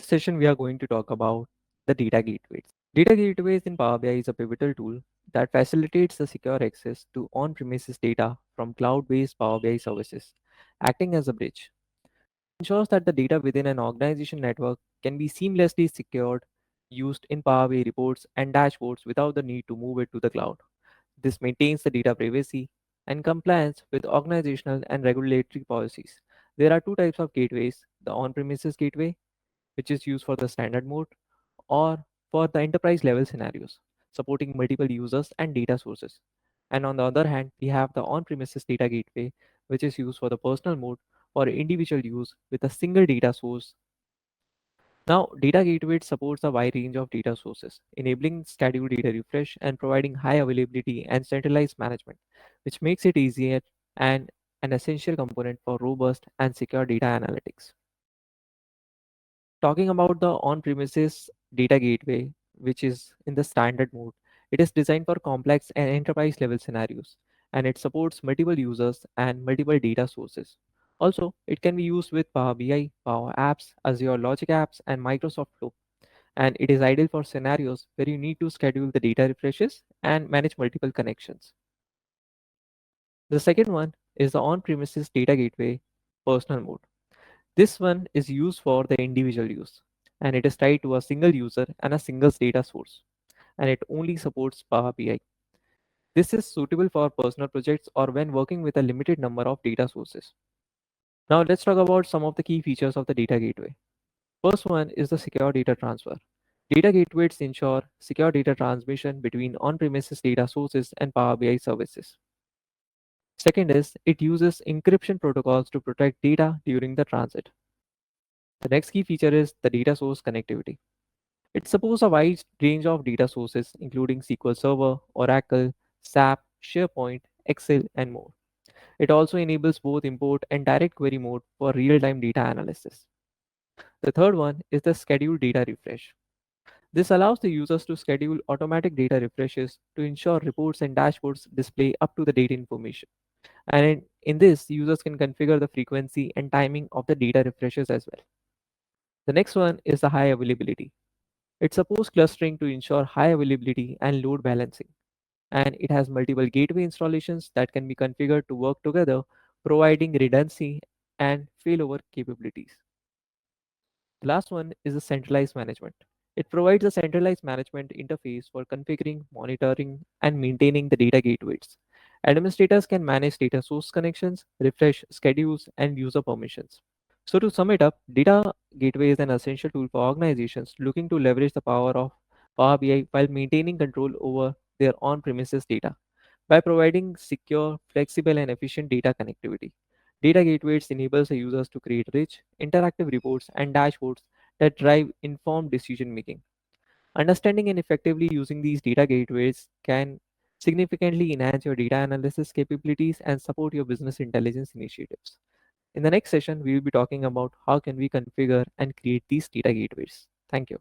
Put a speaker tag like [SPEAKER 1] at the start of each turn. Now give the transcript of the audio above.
[SPEAKER 1] session, we are going to talk about the data gateways. Data gateways in Power BI is a pivotal tool that facilitates the secure access to on-premises data from cloud-based Power BI services, acting as a bridge. Ensures that the data within an organization network can be seamlessly secured, used in Power BI reports and dashboards without the need to move it to the cloud. This maintains the data privacy and compliance with organizational and regulatory policies. There are two types of gateways: the on premises gateway, which is used for the standard mode, or for the enterprise level scenarios, supporting multiple users and data sources. And on the other hand, we have the on premises data gateway, which is used for the personal mode for individual use with a single data source. Now, Data Gateway supports a wide range of data sources, enabling scheduled data refresh and providing high availability and centralized management, which makes it easier and an essential component for robust and secure data analytics. Talking about the on-premises data gateway, which is in the standard mode, it is designed for complex and enterprise level scenarios, and it supports multiple users and multiple data sources. Also, it can be used with Power BI, Power Apps, Azure Logic Apps, and Microsoft Flow, and it is ideal for scenarios where you need to schedule the data refreshes and manage multiple connections. The second one is the on-premises data gateway personal mode. This one is used for the individual use, and it is tied to a single user and a single data source, and it only supports Power BI. This is suitable for personal projects or when working with a limited number of data sources. Now let's talk about some of the key features of the data gateway. First one is the secure data transfer. Data gateways ensure secure data transmission between on-premises data sources and Power BI services. Second is it uses encryption protocols to protect data during the transit. The next key feature is the data source connectivity. It supports a wide range of data sources, including SQL Server, Oracle, SAP, SharePoint, Excel, and more. It also enables both import and direct query mode for real time data analysis. The third one is the scheduled data refresh. This allows the users to schedule automatic data refreshes to ensure reports and dashboards display up to the date information. And in this, users can configure the frequency and timing of the data refreshes as well. The next one is the high availability. It supports clustering to ensure high availability and load balancing. And it has multiple gateway installations that can be configured to work together, providing redundancy and failover capabilities. The last one is the centralized management. It provides a centralized management interface for configuring, monitoring, and maintaining the data gateways. Administrators can manage data source connections, refresh schedules, and user permissions. So, to sum it up, Data Gateway is an essential tool for organizations looking to leverage the power of Power BI while maintaining control over their on premises data. By providing secure, flexible, and efficient data connectivity, Data Gateways enables the users to create rich, interactive reports and dashboards that drive informed decision making. Understanding and effectively using these data gateways can significantly enhance your data analysis capabilities and support your business intelligence initiatives. In the next session, we will be talking about how can we configure and create these data gateways. Thank you.